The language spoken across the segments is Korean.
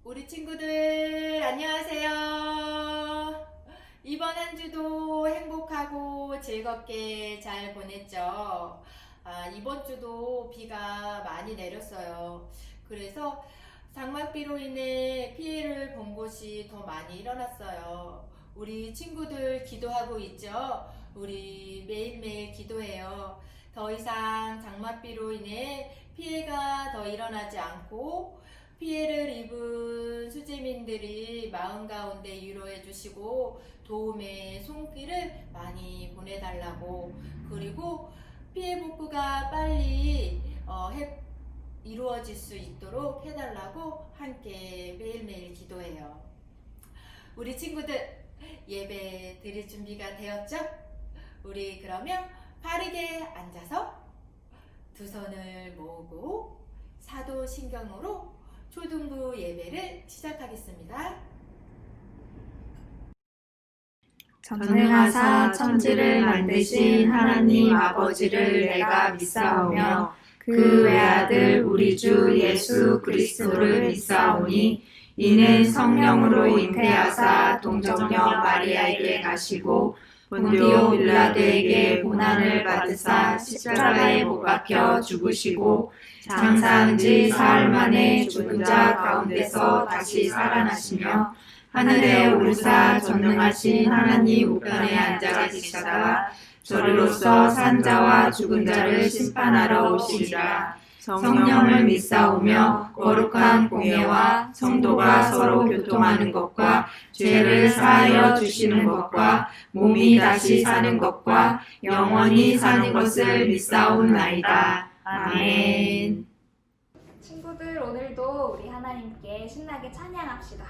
우리 친구들 안녕하세요. 이번 한 주도 행복하고 즐겁게 잘 보냈죠. 이번 주도 비가 많이 내렸어요. 그래서 장맛비로 인해 피해를 본 곳이 더 많이 일어났어요. 우리 친구들 기도하고 있죠. 우리 매일매일 기도해요. 더 이상 장맛비로 인해 피해가 더 일어나지 않고 피해를 입은 수재민들이 마음 가운데 위로해 주시고 도움의 손길을 많이 보내달라고, 그리고 피해 복구가 빨리 이루어질 수 있도록 해달라고 함께 매일매일 기도해요. 우리 친구들 예배 드릴 준비가 되었죠? 우리 그러면 바르게 앉아서 두 손을 모으고 사도신경으로 초등부 예배를 시작하겠습니다. 전능하사 천지를 만드신 하나님 아버지를 내가 믿사오며 그 외아들 우리 주 예수 그리스도를 믿사오니 이는 성령으로 잉태하사 동정녀 마리아에게 가시고 본디오 빌라도에게 고난을 받으사 십자가에 못 박혀 죽으시고 장사한 지 사흘 만에 죽은 자 가운데서 다시 살아나시며 하늘에 오르사 전능하신 하나님 우편에 앉아 계시다가 저리로서 산 자와 죽은 자를 심판하러 오시리라. 성령을 믿사오며 거룩한 공예와 성도가 서로 교통하는 것과 죄를 사하여 주시는 것과 몸이 다시 사는 것과 영원히 사는 것을 믿사옵나이다. 아멘. 친구들, 오늘도 우리 하나님께 신나게 찬양합시다.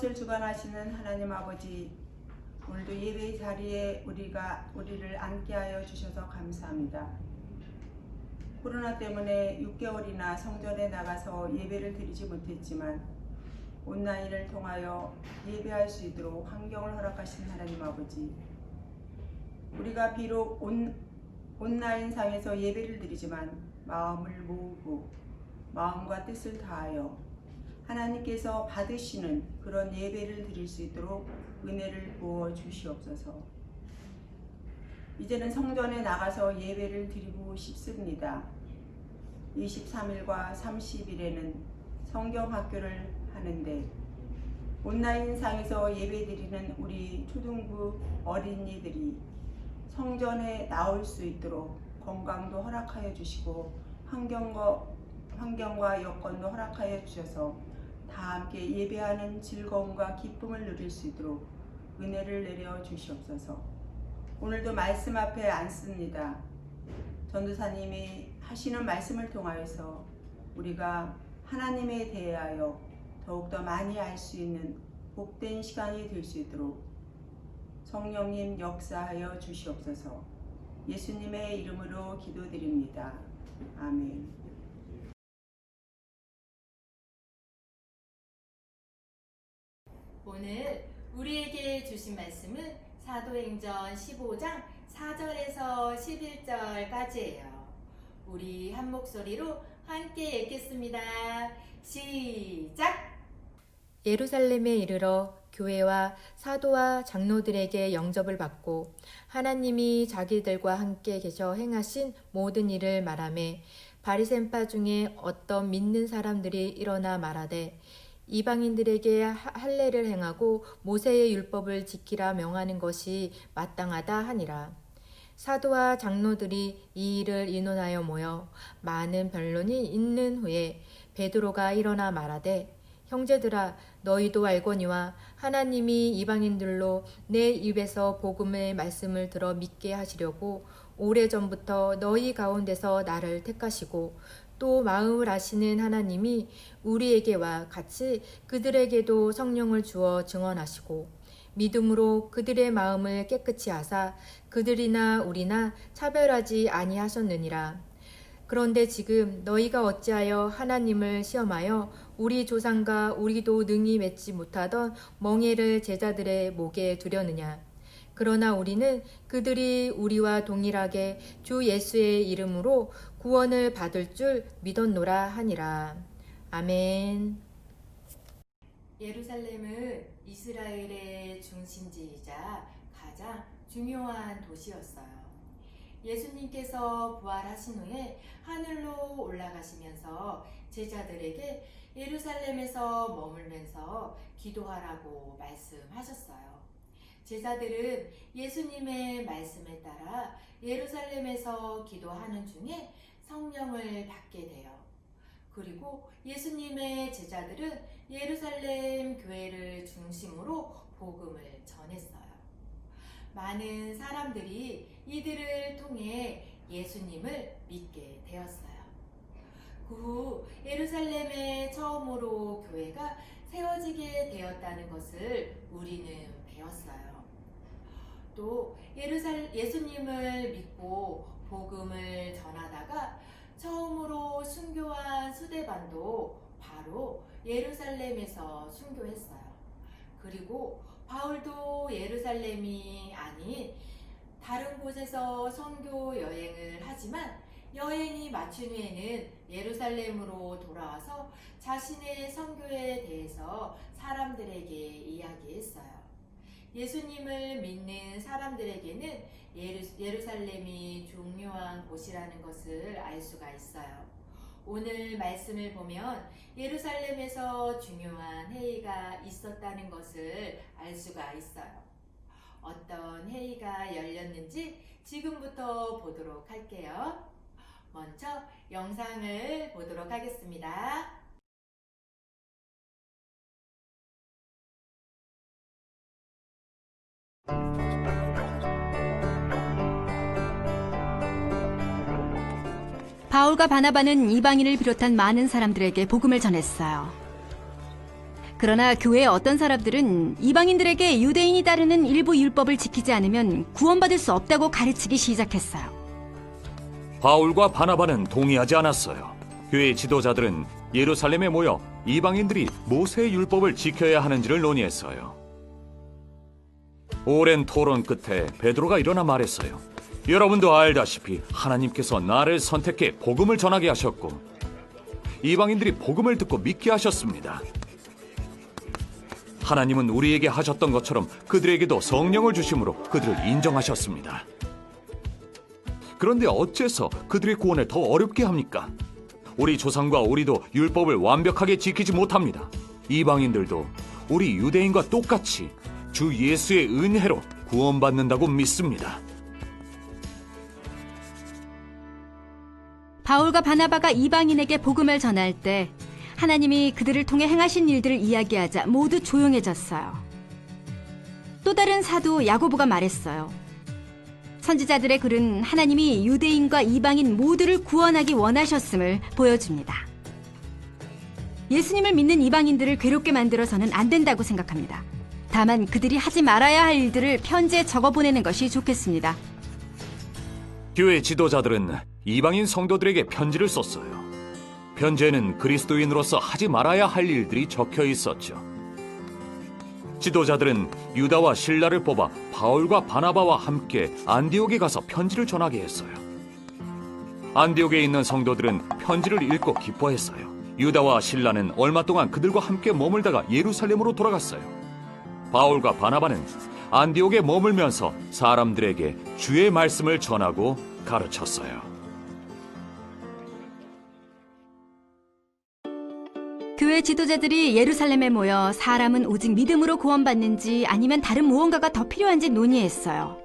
것을 주관하시는 하나님 아버지, 오늘도 예배 자리에 우리를 앉게 하여 주셔서 감사합니다. 코로나 때문에 6개월이나 성전에 나가서 예배를 드리지 못했지만 온라인을 통하여 예배할 수 있도록 환경을 허락하신 하나님 아버지, 우리가 비록 온라인상에서 예배를 드리지만 마음을 모으고 마음과 뜻을 다하여 하나님께서 받으시는 그런 예배를 드릴 수 있도록 은혜를 부어 주시옵소서. 이제는 성전에 나가서 예배를 드리고 싶습니다. 23일과 30일에는 성경학교를 하는데 온라인상에서 예배드리는 우리 초등부 어린이들이 성전에 나올 수 있도록 건강도 허락하여 주시고 환경과 여건도 허락하여 주셔서 다 함께 예배하는 즐거움과 기쁨을 누릴 수 있도록 은혜를 내려 주시옵소서. 오늘도 말씀 앞에 앉습니다. 전도사님이 하시는 말씀을 통하여서 우리가 하나님에 대하여 더욱더 많이 알 수 있는 복된 시간이 될 수 있도록 성령님 역사하여 주시옵소서. 예수님의 이름으로 기도드립니다. 아멘. 오늘 우리에게 주신 말씀은 사도행전 15장 4절에서 11절까지예요. 우리 한 목소리로 함께 읽겠습니다. 시작! 예루살렘에 이르러 교회와 사도와 장로들에게 영접을 받고 하나님이 자기들과 함께 계셔 행하신 모든 일을 말하매 바리새파 중에 어떤 믿는 사람들이 일어나 말하되 이방인들에게 할례를 행하고 모세의 율법을 지키라 명하는 것이 마땅하다 하니라. 사도와 장로들이 이 일을 의논하여 모여 많은 변론이 있는 후에 베드로가 일어나 말하되 형제들아, 너희도 알거니와 하나님이 이방인들로 내 입에서 복음의 말씀을 들어 믿게 하시려고 오래전부터 너희 가운데서 나를 택하시고 또 마음을 아시는 하나님이 우리에게와 같이 그들에게도 성령을 주어 증언하시고 믿음으로 그들의 마음을 깨끗이 하사 그들이나 우리나 차별하지 아니하셨느니라. 그런데 지금 너희가 어찌하여 하나님을 시험하여 우리 조상과 우리도 능히 맺지 못하던 멍에를 제자들의 목에 두려느냐. 그러나 우리는 그들이 우리와 동일하게 주 예수의 이름으로 구원을 받을 줄 믿었노라 하니라. 아멘. 예루살렘은 이스라엘의 중심지이자 가장 중요한 도시였어요. 예수님께서 부활하신 후에 하늘로 올라가시면서 제자들에게 예루살렘에서 머물면서 기도하라고 말씀하셨어요. 제자들은 예수님의 말씀에 따라 예루살렘에서 기도하는 중에 성령을 받게 돼요. 그리고 예수님의 제자들은 예루살렘 교회를 중심으로 복음을 전했어요. 많은 사람들이 이들을 통해 예수님을 믿게 되었어요. 그 후 예루살렘에 처음으로 교회가 세워지게 되었다는 것을 우리는 배웠어요. 또 예수님을 믿고 복음을 전하다가 처음으로 순교한 스데반도 바로 예루살렘에서 순교했어요. 그리고 바울도 예루살렘이 아닌 다른 곳에서 선교 여행을 하지만 여행이 마친 후에는 예루살렘으로 돌아와서 자신의 선교에 대해서 사람들에게 이야기했어요. 예수님을 믿는 사람들에게는 예루살렘이 중요한 곳이라는 것을 알 수가 있어요. 오늘 말씀을 보면 예루살렘에서 중요한 회의가 있었다는 것을 알 수가 있어요. 어떤 회의가 열렸는지 지금부터 보도록 할게요. 먼저 영상을 보도록 하겠습니다. 바울과 바나바는 이방인을 비롯한 많은 사람들에게 복음을 전했어요. 그러나 교회의 어떤 사람들은 이방인들에게 유대인이 따르는 일부 율법을 지키지 않으면 구원받을 수 없다고 가르치기 시작했어요. 바울과 바나바는 동의하지 않았어요. 교회 지도자들은 예루살렘에 모여 이방인들이 모세의 율법을 지켜야 하는지를 논의했어요. 오랜 토론 끝에 베드로가 일어나 말했어요. 여러분도 알다시피 하나님께서 나를 선택해 복음을 전하게 하셨고 이방인들이 복음을 듣고 믿게 하셨습니다. 하나님은 우리에게 하셨던 것처럼 그들에게도 성령을 주심으로 그들을 인정하셨습니다. 그런데 어째서 그들의 구원을 더 어렵게 합니까? 우리 조상과 우리도 율법을 완벽하게 지키지 못합니다. 이방인들도 우리 유대인과 똑같이 주 예수의 은혜로 구원받는다고 믿습니다. 바울과 바나바가 이방인에게 복음을 전할 때 하나님이 그들을 통해 행하신 일들을 이야기하자 모두 조용해졌어요. 또 다른 사도 야고보가 말했어요. 선지자들의 글은 하나님이 유대인과 이방인 모두를 구원하기 원하셨음을 보여줍니다. 예수님을 믿는 이방인들을 괴롭게 만들어서는 안 된다고 생각합니다. 다만 그들이 하지 말아야 할 일들을 편지에 적어보내는 것이 좋겠습니다. 교회 지도자들은 이방인 성도들에게 편지를 썼어요. 편지에는 그리스도인으로서 하지 말아야 할 일들이 적혀 있었죠. 지도자들은 유다와 실라를 뽑아 바울과 바나바와 함께 안디옥에 가서 편지를 전하게 했어요. 안디옥에 있는 성도들은 편지를 읽고 기뻐했어요. 유다와 실라는 얼마 동안 그들과 함께 머물다가 예루살렘으로 돌아갔어요. 바울과 바나바는 안디옥에 머물면서 사람들에게 주의 말씀을 전하고 가르쳤어요. 교회 지도자들이 예루살렘에 모여 사람은 오직 믿음으로 구원받는지 아니면 다른 무언가가 더 필요한지 논의했어요.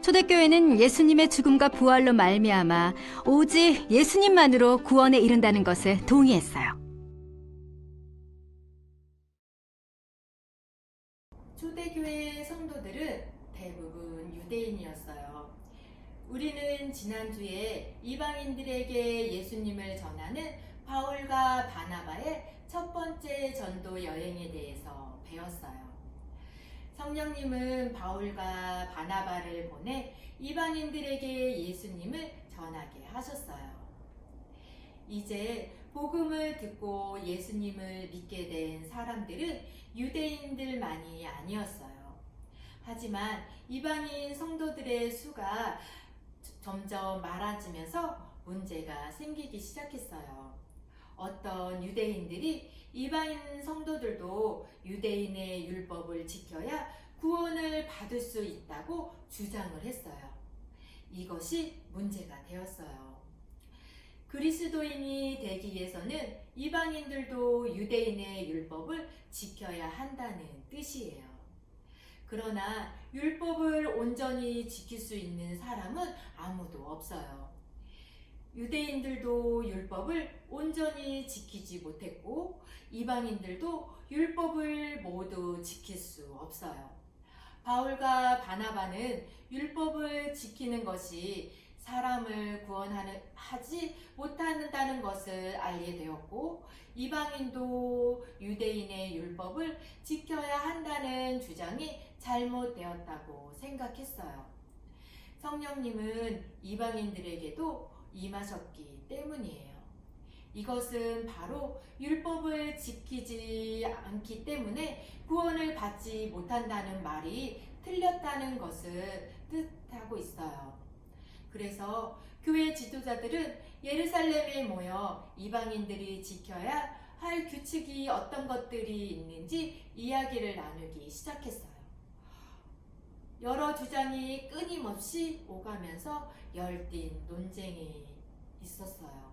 초대교회는 예수님의 죽음과 부활로 말미암아 오직 예수님만으로 구원에 이른다는 것에 동의했어요. 초대교회 성도들은 대부분 유대인이었어요. 우리는 지난주에 이방인들에게 예수님을 전하는 바울과 바나바의 첫 번째 전도 여행에 대해서 배웠어요. 성령님은 바울과 바나바를 보내 이방인들에게 예수님을 전하게 하셨어요. 이제 복음을 듣고 예수님을 믿게 된 사람들은 유대인들만이 아니었어요. 하지만 이방인 성도들의 수가 점점 많아지면서 문제가 생기기 시작했어요. 어떤 유대인들이 이방인 성도들도 유대인의 율법을 지켜야 구원을 받을 수 있다고 주장을 했어요. 이것이 문제가 되었어요. 그리스도인이 되기 위해서는 이방인들도 유대인의 율법을 지켜야 한다는 뜻이에요. 그러나 율법을 온전히 지킬 수 있는 사람은 아무도 없어요. 유대인들도 율법을 온전히 지키지 못했고 이방인들도 율법을 모두 지킬 수 없어요. 바울과 바나바는 율법을 지키는 것이 사람을 구원하지 못한다는 것을 알게 되었고 이방인도 유대인의 율법을 지켜야 한다는 주장이 잘못되었다고 생각했어요. 성령님은 이방인들에게도 임하셨기 때문이에요. 이것은 바로 율법을 지키지 않기 때문에 구원을 받지 못한다는 말이 틀렸다는 것을 뜻하고 있어요. 그래서 교회 지도자들은 예루살렘에 모여 이방인들이 지켜야 할 규칙이 어떤 것들이 있는지 이야기를 나누기 시작했어요. 여러 주장이 끊임없이 오가면서 열띤 논쟁이 있었어요.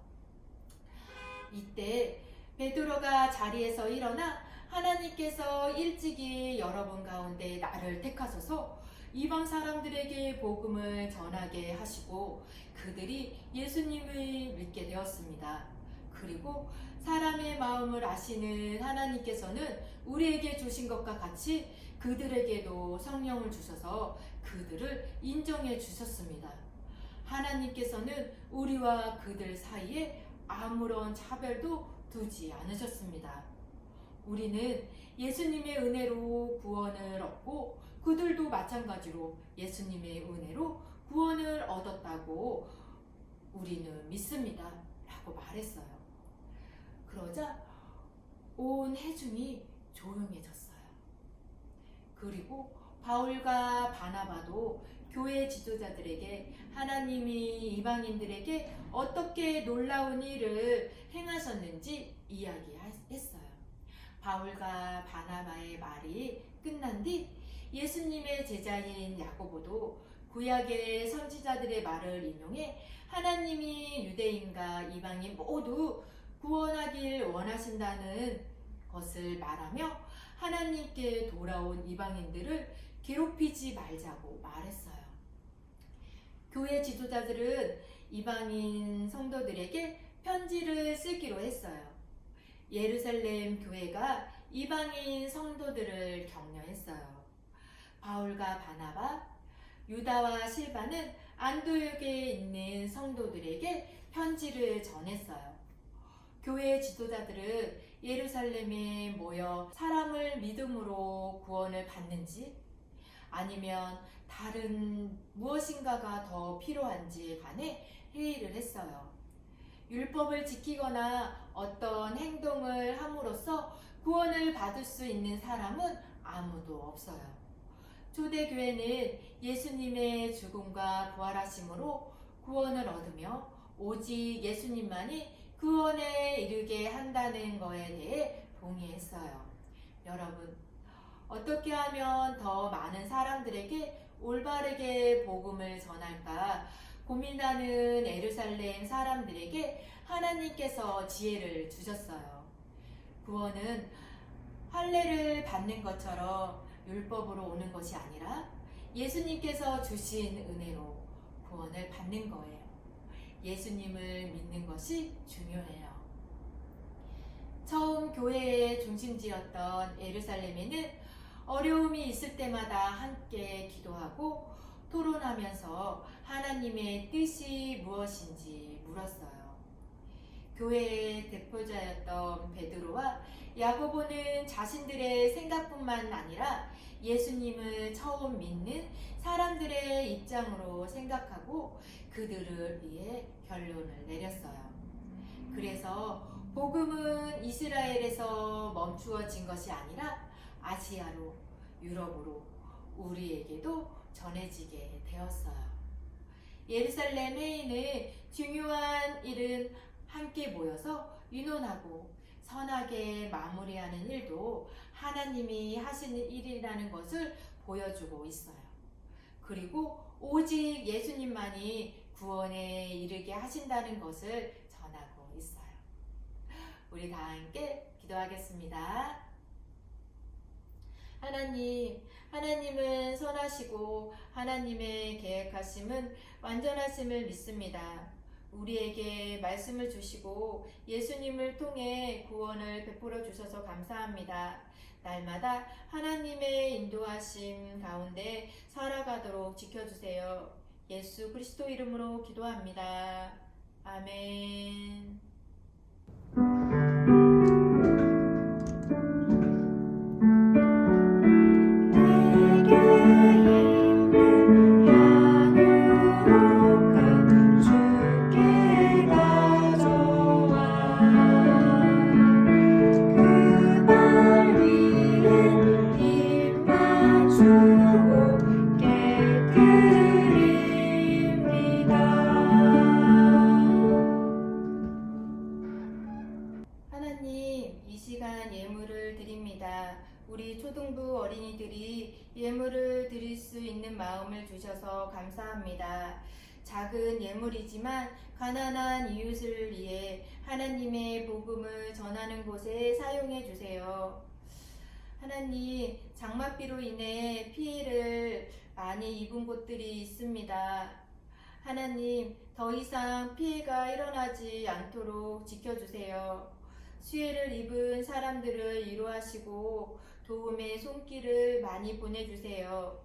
이때 베드로가 자리에서 일어나 하나님께서 일찍이 여러분 가운데 나를 택하셔서 이방 사람들에게 복음을 전하게 하시고 그들이 예수님을 믿게 되었습니다. 그리고 사람의 마음을 아시는 하나님께서는 우리에게 주신 것과 같이 그들에게도 성령을 주셔서 그들을 인정해 주셨습니다. 하나님께서는 우리와 그들 사이에 아무런 차별도 두지 않으셨습니다. 우리는 예수님의 은혜로 구원을 얻고 그들도 마찬가지로 예수님의 은혜로 구원을 얻었다고 우리는 믿습니다. 라고 말했어요. 그러자 온 회중이 조용해졌어요. 그리고 바울과 바나바도 교회 지도자들에게 하나님이 이방인들에게 어떻게 놀라운 일을 행하셨는지 이야기했어요. 바울과 바나바의 말이 끝난 뒤 예수님의 제자인 야고보도 구약의 선지자들의 말을 인용해 하나님이 유대인과 이방인 모두 구원하길 원하신다는 것을 말하며 하나님께 돌아온 이방인들을 괴롭히지 말자고 말했어요. 교회 지도자들은 이방인 성도들에게 편지를 쓰기로 했어요. 예루살렘 교회가 이방인 성도들을 격려했어요. 바울과 바나바, 유다와 실바는 안디옥에 있는 성도들에게 편지를 전했어요. 교회 지도자들은 예루살렘에 모여 사람을 믿음으로 구원을 받는지 아니면 다른 무엇인가가 더 필요한지에 관해 회의를 했어요. 율법을 지키거나 어떤 행동을 함으로써 구원을 받을 수 있는 사람은 아무도 없어요. 초대교회는 예수님의 죽음과 부활하심으로 구원을 얻으며 오직 예수님만이 구원에 이르게 한다는 것에 대해 동의했어요. 여러분, 어떻게 하면 더 많은 사람들에게 올바르게 복음을 전할까 고민하는 예루살렘 사람들에게 하나님께서 지혜를 주셨어요. 구원은 할례를 받는 것처럼 율법으로 오는 것이 아니라 예수님께서 주신 은혜로 구원을 받는 거예요. 예수님을 믿는 것이 중요해요. 처음 교회의 중심지였던 예루살렘에는 어려움이 있을 때마다 함께 기도하고 토론하면서 하나님의 뜻이 무엇인지 물었어요. 교회의 대표자였던 베드로와 야고보는 자신들의 생각뿐만 아니라 예수님을 처음 믿는 사람들의 입장으로 생각하고 그들을 위해 결론을 내렸어요. 그래서 복음은 이스라엘에서 멈추어진 것이 아니라 아시아로, 유럽으로 우리에게도 전해지게 되었어요. 예루살렘 회의는 중요한 일은 함께 모여서 의논하고 선하게 마무리하는 일도 하나님이 하시는 일이라는 것을 보여주고 있어요. 그리고 오직 예수님만이 구원에 이르게 하신다는 것을 전하고 있어요. 우리 다 함께 기도하겠습니다. 하나님은 선하시고 하나님의 계획하심은 완전하심을 믿습니다. 우리에게 말씀을 주시고 예수님을 통해 구원을 베풀어 주셔서 감사합니다. 날마다 하나님의 인도하심 가운데 살아가도록 지켜주세요. 예수 그리스도 이름으로 기도합니다. 아멘. 하나님, 이 시간 예물을 드립니다. 우리 초등부 어린이들이 예물을 드릴 수 있는 마음을 주셔서 감사합니다. 작은 예물이지만 가난한 이웃을 위해 하나님의 복음을 전하는 곳에 사용해 주세요. 하나님, 장맛비로 인해 피해를 많이 입은 곳들이 있습니다. 하나님, 더 이상 피해가 일어나지 않도록 지켜주세요. 수혜를 입은 사람들을 위로하시고 도움의 손길을 많이 보내주세요.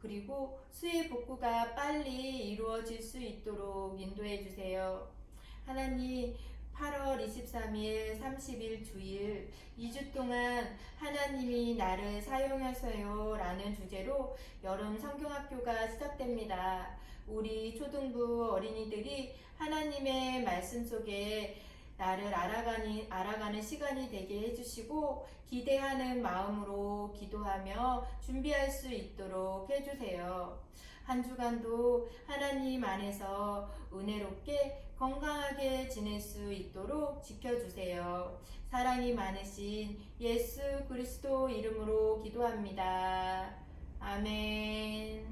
그리고 수혜 복구가 빨리 이루어질 수 있도록 인도해 주세요. 하나님, 8월 23일, 30일 주일 2주 동안 하나님이 나를 사용하세요 라는 주제로 여름 성경학교가 시작됩니다. 우리 초등부 어린이들이 하나님의 말씀 속에 나를 알아가는 시간이 되게 해주시고 기대하는 마음으로 기도하며 준비할 수 있도록 해주세요. 한 주간도 하나님 안에서 은혜롭게 건강하게 지낼 수 있도록 지켜주세요. 사랑이 많으신 예수 그리스도 이름으로 기도합니다. 아멘.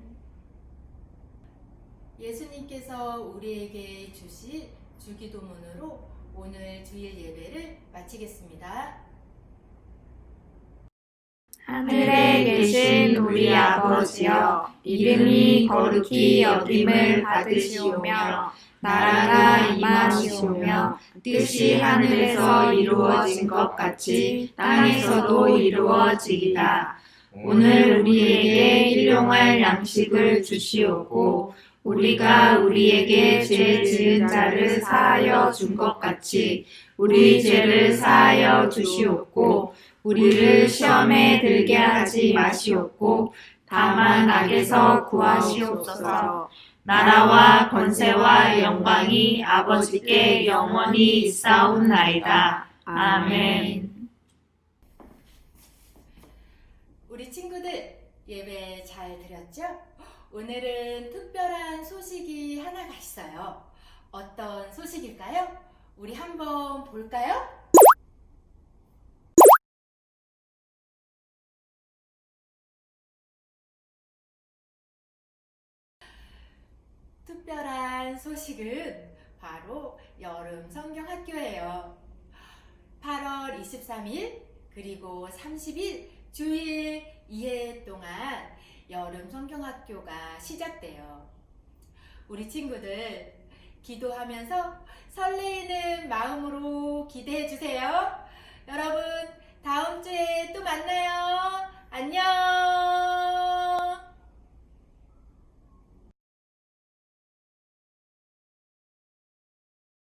예수님께서 우리에게 주신 주기도문으로 오늘 주일 예배를 마치겠습니다. 하늘에 계신 우리 아버지여, 이름이 거룩히 여김을 받으시오며 나라가 임하시오며 뜻이 하늘에서 이루어진 것 같이 땅에서도 이루어지이다. 오늘 우리에게 일용할 양식을 주시옵고 우리가 우리에게 죄 지은 자를 사하여 준 것 같이 우리 죄를 사하여 주시옵고 우리를 시험에 들게 하지 마시옵고 다만 악에서 구하시옵소서. 나라와 권세와 영광이 아버지께 영원히 있사옵나이다. 아멘. 우리 친구들 예배 잘 드렸죠? 오늘은 특별한 소식이 하나가 있어요. 어떤 소식일까요? 우리 한번 볼까요? 특별한 소식은 바로 여름 성경학교예요. 8월 23일 그리고 30일 주일 2회 동안 여름 성경학교가 시작돼요. 우리 친구들 기도하면서 설레이는 마음으로 기대해 주세요.